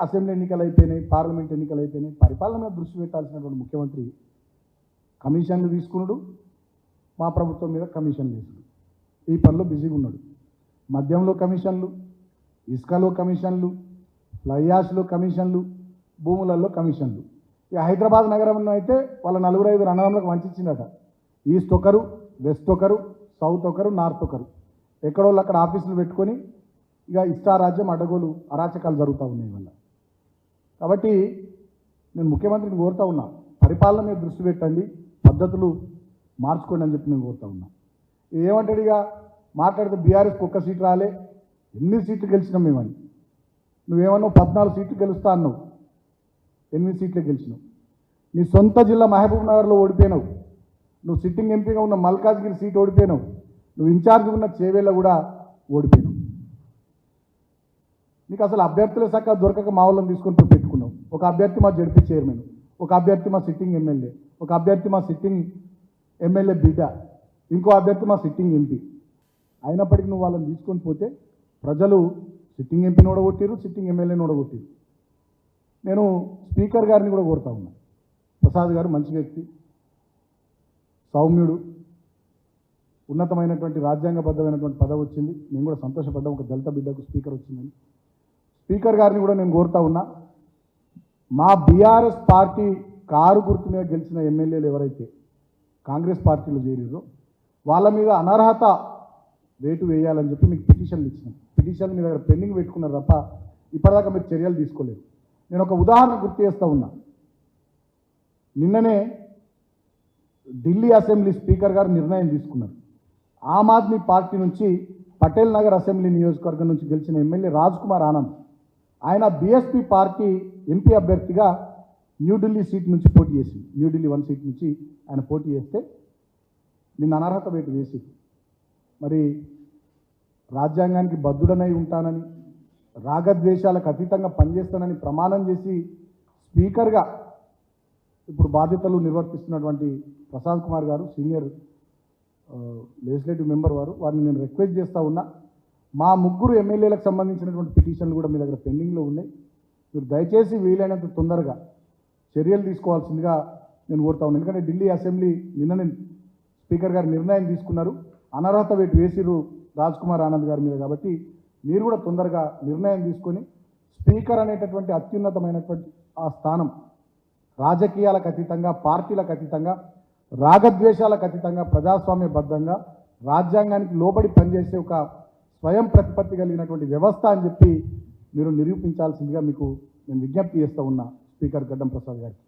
Assembly ఎన్నికలు అయిపోయినాయి, parliament ఎన్నికలు అయిపోయినాయి, పరిపాలన మీద దృష్టి పెట్టాల్సినటువంటి ముఖ్యమంత్రి కమిషన్లు తీసుకున్నాడు, మా ప్రభుత్వం మీద కమిషన్లు వేసుడు, ఈ పనిలో బిజీగా ఉన్నాడు. మద్యంలో కమిషన్లు, ఇసుకలో కమిషన్లు, ఫ్లై యాష్లో కమిషన్లు, భూములలో కమిషన్లు. ఇక హైదరాబాద్ నగరంలో అయితే వాళ్ళ 4-5 అన్నదమ్ములకు వంచిచ్చిందట. ఈస్ట్ ఒకరు, వెస్ట్ ఒకరు, సౌత్ ఒకరు, నార్త్ ఒకరు, ఎక్కడోళ్ళు అక్కడ ఆఫీసులు పెట్టుకొని ఇక ఇష్టారాజ్యం అడ్డగోలు అరాచకాలు జరుగుతూ ఉన్నాయి వల్ల. కాబట్టి నేను ముఖ్యమంత్రిని కోరుతా ఉన్నా, పరిపాలన మీద దృష్టి పెట్టండి, పద్ధతులు మార్చుకోండి అని చెప్పి నేను కోరుతా ఉన్నా. ఏమంటాడు ఇక మాట్లాడితే బీఆర్ఎస్కి 1 సీటు రాలే, ఎన్ని సీట్లు గెలిచినాం మేమని. నువ్వేమన్నావు 14 సీట్లు గెలుస్తా అన్నావు, 8 సీట్లే గెలిచినావు. నీ సొంత జిల్లా మహబూబ్ నగర్లో ఓడిపోయినావు. నువ్వు సిట్టింగ్ ఎంపీగా ఉన్న మల్కాజ్గిరి సీట్ ఓడిపోయినావు. నువ్వు ఇన్ఛార్జ్ ఉన్న చేవేళ్ళ కూడా ఓడిపోయినావు. నీకు అసలు అభ్యర్థులే చక్కగా దొరకక మా వాళ్ళని తీసుకొని పెట్టుకున్నావు. ఒక అభ్యర్థి మా జడ్పీ చైర్మన్, ఒక అభ్యర్థి మా సిట్టింగ్ ఎమ్మెల్యే, ఒక అభ్యర్థి మా సిట్టింగ్ ఎమ్మెల్యే బిడ్డ, ఇంకో అభ్యర్థి మా సిట్టింగ్ ఎంపీ. అయినప్పటికీ నువ్వు వాళ్ళని తీసుకొని పోతే ప్రజలు సిట్టింగ్ ఎంపీని ఓడగొట్టిరు, సిట్టింగ్ ఎమ్మెల్యేని ఓడగొట్టిరు. నేను స్పీకర్ గారిని కూడా కోరుతా ఉన్నా. ప్రసాద్ గారు మంచి వ్యక్తి, సౌమ్యుడు, ఉన్నతమైనటువంటి రాజ్యాంగబద్ధమైనటువంటి పదవి వచ్చింది. నేను కూడా సంతోషపడ్డా, ఒక దళిత బిడ్డకు స్పీకర్ వచ్చిందని. స్పీకర్ గారిని కూడా నేను కోరుతా ఉన్నా, మా బీఆర్ఎస్ పార్టీ కారు గుర్తు మీద గెలిచిన ఎమ్మెల్యేలు ఎవరైతే కాంగ్రెస్ పార్టీలో చేరిరో వాళ్ళ మీద అనర్హత వేటు వేయాలని చెప్పి మీకు పిటిషన్లు ఇచ్చినాం. పిటిషన్లు మీ దగ్గర పెండింగ్ పెట్టుకున్నారు తప్ప ఇప్పటిదాకా మీరు చర్యలు తీసుకోలేదు. నేను ఒక ఉదాహరణ గుర్తు చేస్తూ ఉన్నా. నిన్ననే ఢిల్లీ అసెంబ్లీ స్పీకర్ గారు నిర్ణయం తీసుకున్నారు. ఆమ్ ఆద్మీ పార్టీ నుంచి పటేల్ నగర్ అసెంబ్లీ నియోజకవర్గం నుంచి గెలిచిన ఎమ్మెల్యే రాజ్ కుమార్ ఆనంద్, ఆయన బీఎస్పీ పార్టీ ఎంపీ అభ్యర్థిగా న్యూఢిల్లీ సీట్ నుంచి పోటీ చేసింది. న్యూఢిల్లీ 1 సీట్ నుంచి ఆయన పోటీ చేస్తే నిన్న అనర్హత వేటు వేసి, మరి రాజ్యాంగానికి బద్ధుడనై ఉంటానని, రాగద్వేషాలకు అతీతంగా పనిచేస్తానని ప్రమాణం చేసి స్పీకర్గా ఇప్పుడు బాధ్యతలు నిర్వర్తిస్తున్నటువంటి ప్రసాద్ కుమార్ గారు, సీనియర్ లెజిస్లేటివ్ మెంబర్ వారిని నేను రిక్వెస్ట్ చేస్తూ ఉన్నా, మా 3 ఎమ్మెల్యేలకు సంబంధించినటువంటి పిటిషన్లు కూడా మీ దగ్గర పెండింగ్లో ఉన్నాయి. మీరు దయచేసి వీలైనంత తొందరగా చర్యలు తీసుకోవాల్సిందిగా నేను కోరుతా ఉన్నాను. ఎందుకంటే ఢిల్లీ అసెంబ్లీ నిన్ననే స్పీకర్ గారు నిర్ణయం తీసుకున్నారు, అనర్హత వేటు వేసిరు రాజ్ కుమార్ ఆనంద్ గారి మీద. కాబట్టి మీరు కూడా తొందరగా నిర్ణయం తీసుకొని స్పీకర్ అనేటటువంటి అత్యున్నతమైనటువంటి ఆ స్థానం రాజకీయాలకు అతీతంగా, పార్టీలకు అతీతంగా, రాగద్వేషాలకు అతీతంగా, ప్రజాస్వామ్యబద్ధంగా రాజ్యాంగానికి లోబడి పనిచేసే ఒక స్వయం ప్రతిపత్తి కలిగినటువంటి వ్యవస్థ అని చెప్పి మీరు నిరూపించాల్సిందిగా మీకు నేను విజ్ఞప్తి చేస్తూ ఉన్నా స్పీకర్ గడ్డం ప్రసాద్ గారికి.